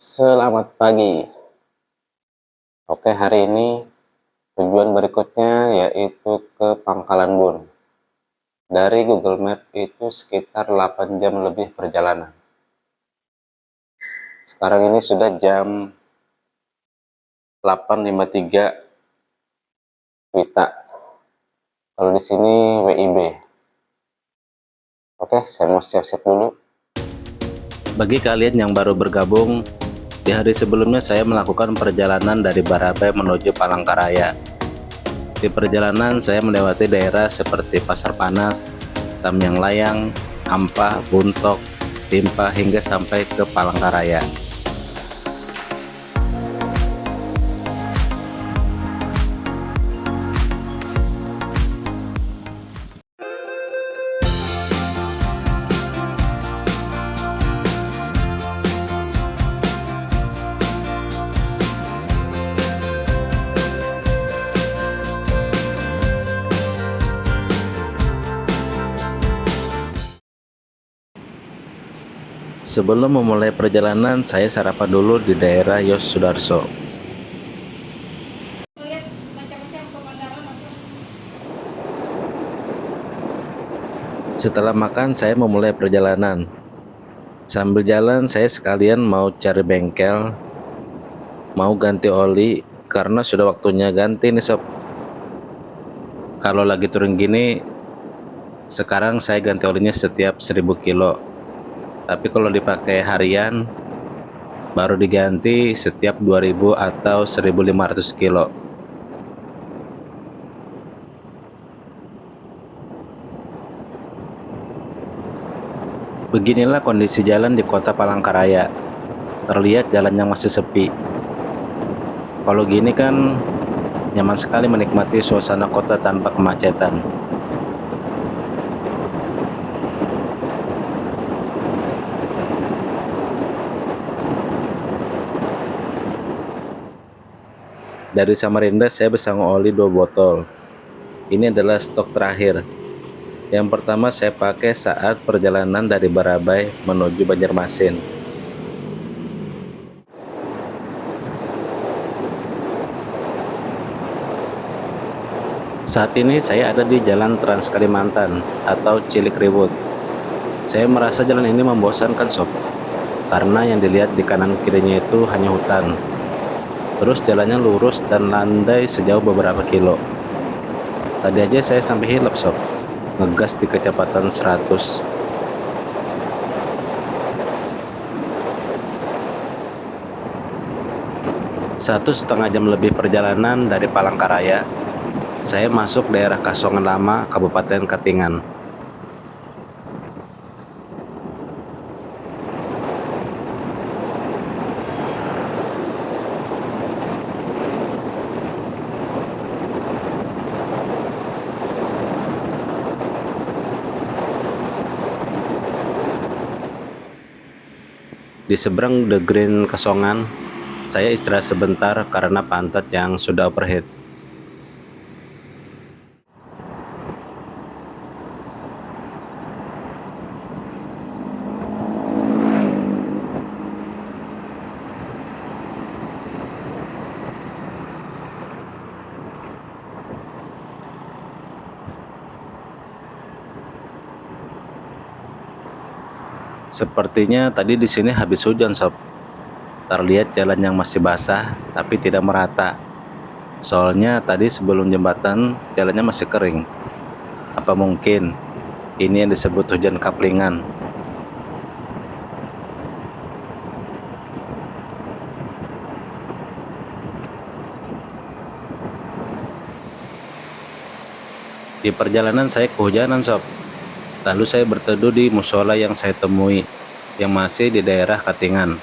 Selamat pagi. Oke, hari ini tujuan berikutnya yaitu ke Pangkalan Bun. Dari Google Map itu sekitar 8 jam lebih perjalanan. Sekarang ini sudah jam 8.53 WITA. Kalau di sini WIB. Oke, saya mau siap-siap dulu. Bagi kalian yang baru bergabung, di hari sebelumnya saya melakukan perjalanan dari Barabai menuju Palangkaraya. Di perjalanan saya melewati daerah seperti Pasar Panas, Tamyang Layang, Ampah, Buntok, Timpa hingga sampai ke Palangkaraya. Sebelum memulai perjalanan, saya sarapan dulu di daerah Yos Sudarso. Setelah makan, saya memulai perjalanan. Sambil jalan, saya sekalian mau cari bengkel, mau ganti oli, karena sudah waktunya ganti nih sob. Kalau lagi turun gini, sekarang saya ganti olinya setiap 1000 kilo. Tapi kalau dipakai harian, baru diganti setiap 2000 atau 1500 kilo. Beginilah kondisi jalan di kota Palangkaraya. Terlihat jalan yang masih sepi. Kalau gini kan nyaman sekali menikmati suasana kota tanpa kemacetan. Dari Samarinda saya pesan oli 2 botol. Ini adalah stok terakhir. Yang pertama saya pakai saat perjalanan dari Barabai menuju Banjarmasin. Saat ini saya ada di Jalan Trans Kalimantan atau Cilikriwut. Saya merasa jalan ini membosankan sob, karena yang dilihat di kanan kirinya itu hanya hutan. Terus jalannya lurus dan landai sejauh beberapa kilo. Tadi aja saya sampai hilap sob, ngegas di kecepatan 100. Satu setengah jam lebih perjalanan dari Palangkaraya, saya masuk daerah Kasongan Lama, Kabupaten Katingan. Di seberang The Green Kasongan, saya istirahat sebentar karena pantat yang sudah overheat. Sepertinya tadi di sini habis hujan sob. Terlihat jalan yang masih basah tapi tidak merata. Soalnya tadi sebelum jembatan jalannya masih kering. Apa mungkin ini yang disebut hujan kaplingan? Di perjalanan saya kehujanan sob. Lalu saya berteduh di musola yang saya temui, yang masih di daerah Katingan.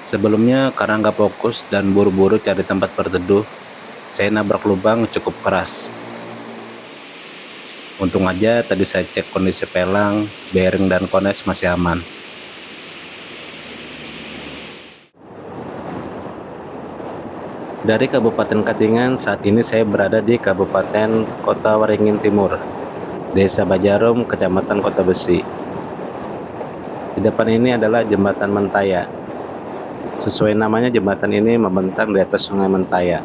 Sebelumnya karena nggak fokus dan buru-buru cari tempat berteduh, saya nabrak lubang cukup keras. Untung aja tadi saya cek kondisi pelang, bearing dan kones masih aman. Dari Kabupaten Katingan, saat ini saya berada di Kabupaten Kota Waringin Timur, Desa Bajarum, Kecamatan Kota Besi. Di depan ini adalah Jembatan Mentaya. Sesuai namanya, jembatan ini membentang di atas Sungai Mentaya.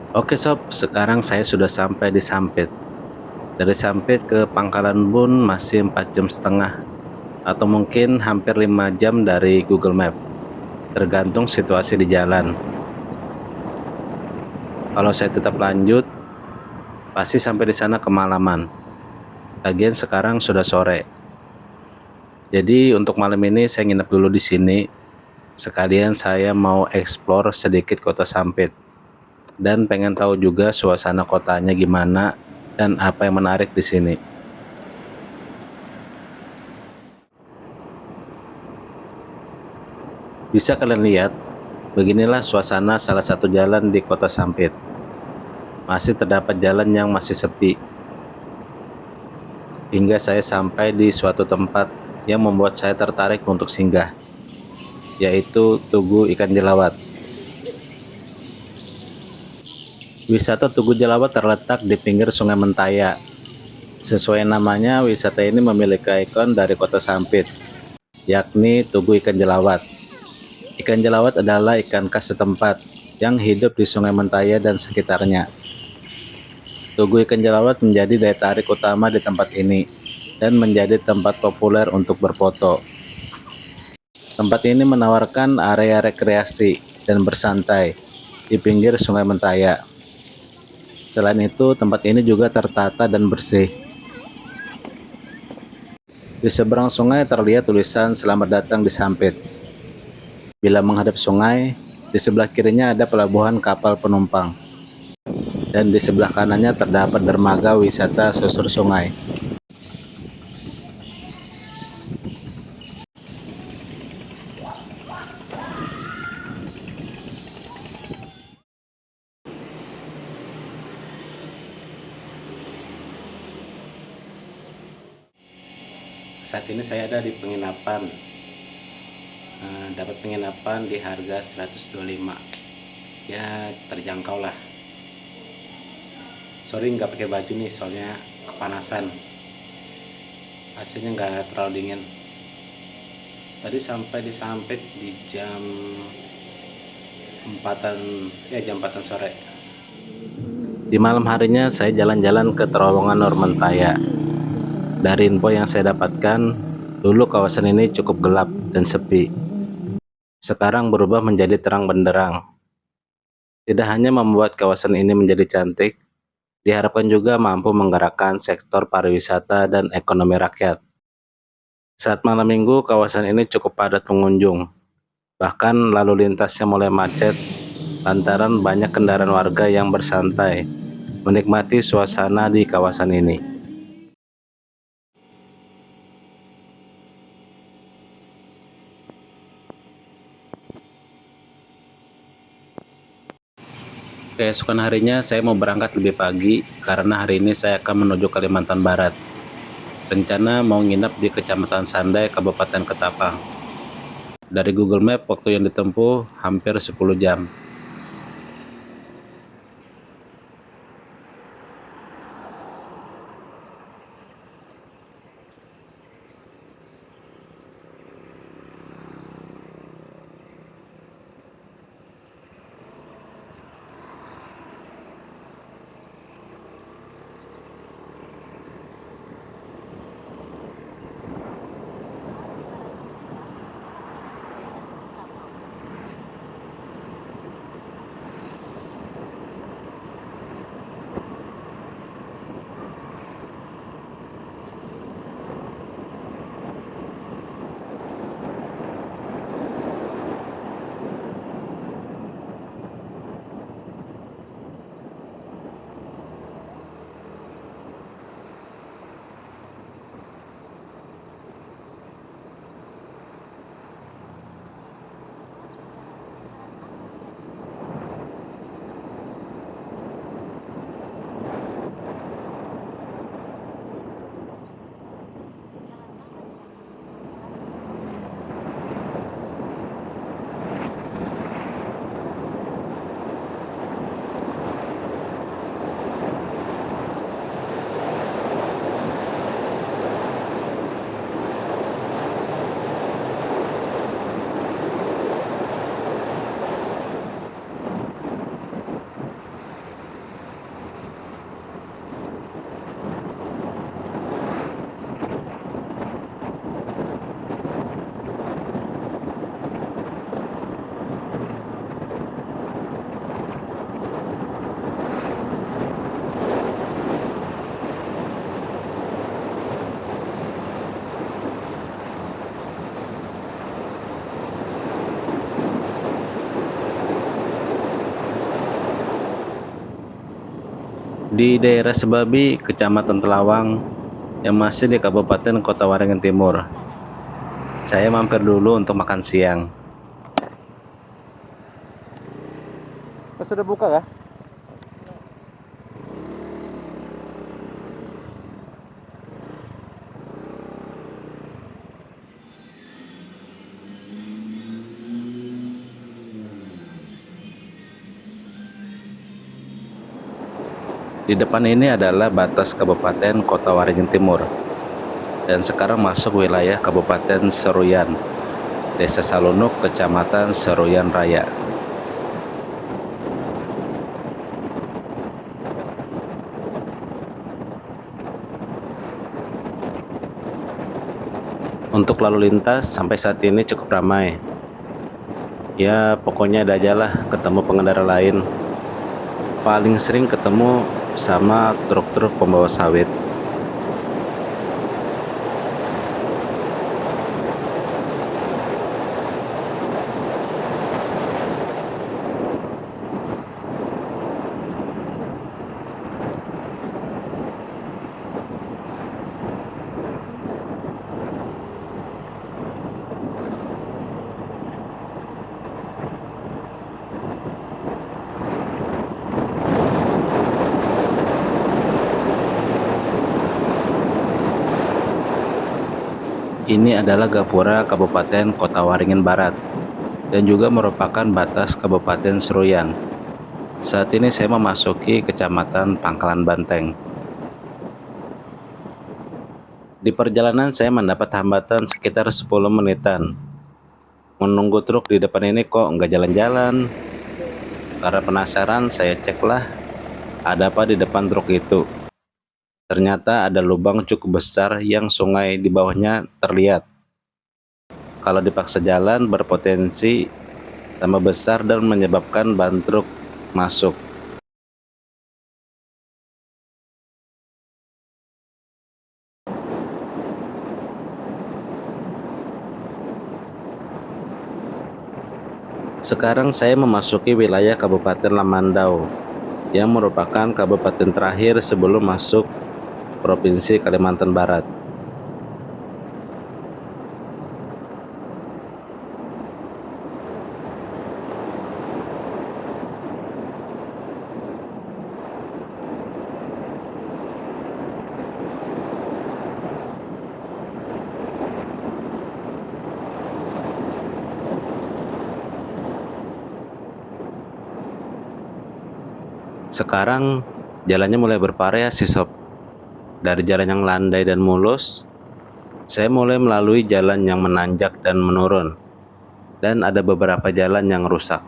Oke sob, sekarang saya sudah sampai di Sampit. Dari Sampit ke Pangkalan Bun masih 4,5 jam, atau mungkin hampir 5 jam dari Google Map, tergantung situasi di jalan. Kalau saya tetap lanjut, pasti sampai di sana kemalaman. Lagian sekarang sudah sore. Jadi untuk malam ini saya nginep dulu di sini. Sekalian saya mau explore sedikit kota Sampit. Dan pengen tahu juga suasana kotanya gimana dan apa yang menarik di sini. Bisa kalian lihat, beginilah suasana salah satu jalan di kota Sampit. Masih terdapat jalan yang masih sepi. Hingga saya sampai di suatu tempat yang membuat saya tertarik untuk singgah, yaitu Tugu Ikan Jelawat. Wisata Tugu Jelawat terletak di pinggir Sungai Mentaya. Sesuai namanya, wisata ini memiliki ikon dari kota Sampit, yakni Tugu Ikan Jelawat. Ikan jelawat adalah ikan khas setempat yang hidup di Sungai Mentaya dan sekitarnya. Tugu Ikan Jelawat menjadi daya tarik utama di tempat ini dan menjadi tempat populer untuk berfoto. Tempat ini menawarkan area rekreasi dan bersantai di pinggir Sungai Mentaya. Selain itu, tempat ini juga tertata dan bersih. Di seberang sungai terlihat tulisan "Selamat datang di Sampit". Bila menghadap sungai, di sebelah kirinya ada pelabuhan kapal penumpang, dan di sebelah kanannya terdapat dermaga wisata susur sungai. Saat ini saya ada di penginapan. Dapat penginapan di harga 125. Ya, terjangkau lah. Sorry nggak pakai baju nih, soalnya kepanasan. AC-nya nggak terlalu dingin. Tadi sampai di Sampit di jam 4-an, ya jam 4-an sore. Di malam harinya saya jalan-jalan ke terowongan Normentaya. Dari info yang saya dapatkan, dulu kawasan ini cukup gelap dan sepi. Sekarang berubah menjadi terang benderang. Tidak hanya membuat kawasan ini menjadi cantik, diharapkan juga mampu menggerakkan sektor pariwisata dan ekonomi rakyat. Saat malam minggu, kawasan ini cukup padat pengunjung. Bahkan lalu lintasnya mulai macet lantaran banyak kendaraan warga yang bersantai, menikmati suasana di kawasan ini. Keesokan harinya saya mau berangkat lebih pagi karena hari ini saya akan menuju Kalimantan Barat. Rencana mau nginep di Kecamatan Sandai, Kabupaten Ketapang. Dari Google Map waktu yang ditempuh hampir 10 jam. di daerah Sebabi, Kecamatan Telawang, yang masih di Kabupaten Kota Waringin Timur. Saya mampir dulu untuk makan siang. Sudah buka kah? Di depan ini adalah batas Kabupaten Kota Waringin Timur, dan sekarang masuk wilayah Kabupaten Seruyan, Desa Salunuk, Kecamatan Seruyan Raya. Untuk lalu lintas sampai saat ini cukup ramai. Ya, pokoknya ada aja lah ketemu pengendara lain. Paling sering ketemu sama truk-truk pembawa sawit. Ini adalah gapura Kabupaten Kota Waringin Barat dan juga merupakan batas Kabupaten Seruyan. Saat ini saya memasuki Kecamatan Pangkalan Banteng. Di perjalanan saya mendapat hambatan sekitar 10 menitan. Menunggu truk di depan ini kok nggak jalan-jalan. Karena penasaran, saya ceklah ada apa di depan truk itu. Ternyata ada lubang cukup besar yang sungai di bawahnya terlihat. Kalau dipaksa jalan berpotensi tambah besar dan menyebabkan ban truk masuk. Sekarang saya memasuki wilayah Kabupaten Lamandau, yang merupakan kabupaten terakhir sebelum masuk Provinsi Kalimantan Barat. Sekarang jalannya mulai bervariasi sob. Dari jalan yang landai dan mulus, saya mulai melalui jalan yang menanjak dan menurun, dan ada beberapa jalan yang rusak.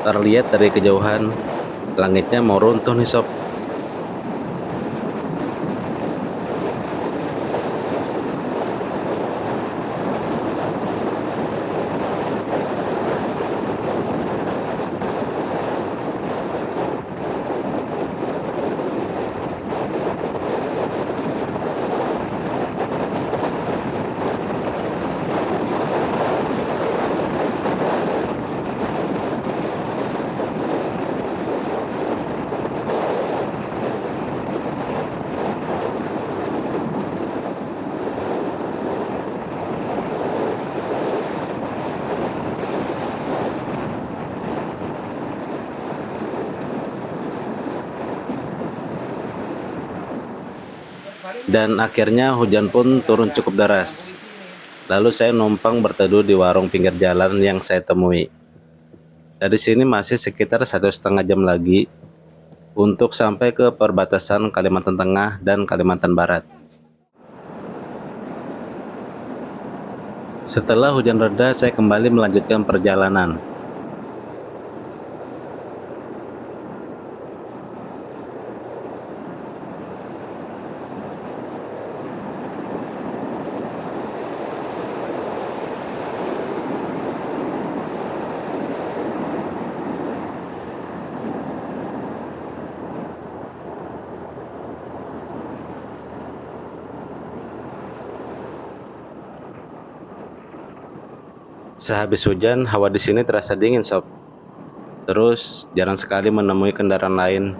Terlihat dari kejauhan, langitnya mau runtuh nih sob. Dan akhirnya hujan pun turun cukup deras. Lalu saya numpang berteduh di warung pinggir jalan yang saya temui. Dari sini masih sekitar 1,5 jam lagi untuk sampai ke perbatasan Kalimantan Tengah dan Kalimantan Barat. Setelah hujan reda, saya kembali melanjutkan perjalanan. Sehabis hujan, hawa di sini terasa dingin, sob. Terus, jarang sekali menemui kendaraan lain.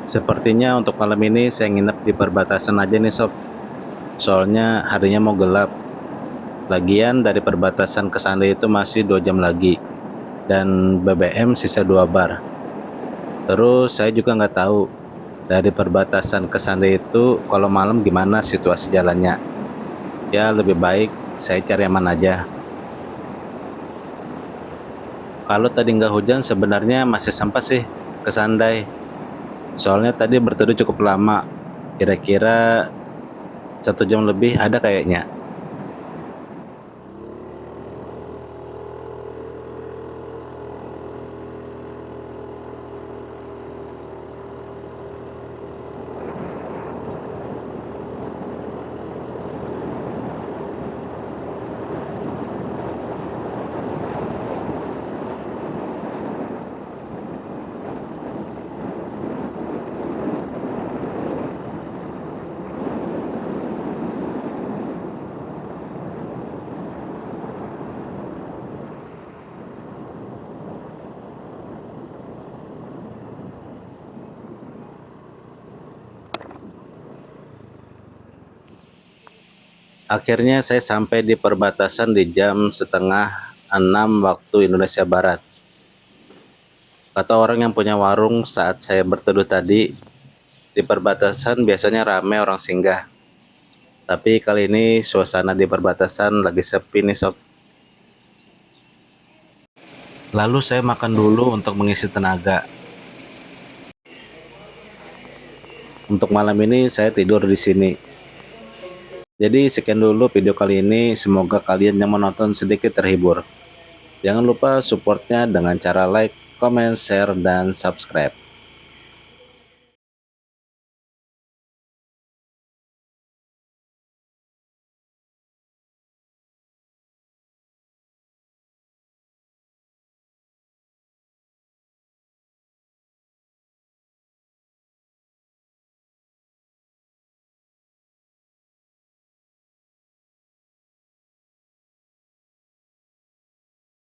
Sepertinya untuk malam ini saya nginep di perbatasan aja nih, sob. Soalnya harinya mau gelap. Lagian dari perbatasan ke sana itu masih 2 jam lagi. Dan BBM sisa 2 bar. Terus saya juga nggak tahu dari perbatasan ke sana itu kalau malam gimana situasi jalannya. Ya lebih baik saya cari aman aja. Kalau tadi nggak hujan sebenarnya masih sempat sih ke Sandai. Soalnya tadi berteduh cukup lama. Kira-kira 1 jam lebih ada kayaknya. Akhirnya saya sampai di perbatasan di jam setengah 6 waktu Indonesia Barat. Kata orang yang punya warung saat saya berteduh tadi, di perbatasan biasanya ramai orang singgah. Tapi kali ini suasana di perbatasan lagi sepi nih, sob. Lalu saya makan dulu untuk mengisi tenaga. Untuk malam ini saya tidur di sini. Jadi sekian dulu video kali ini, semoga kalian yang menonton sedikit terhibur. Jangan lupa supportnya dengan cara like, comment, share, dan subscribe.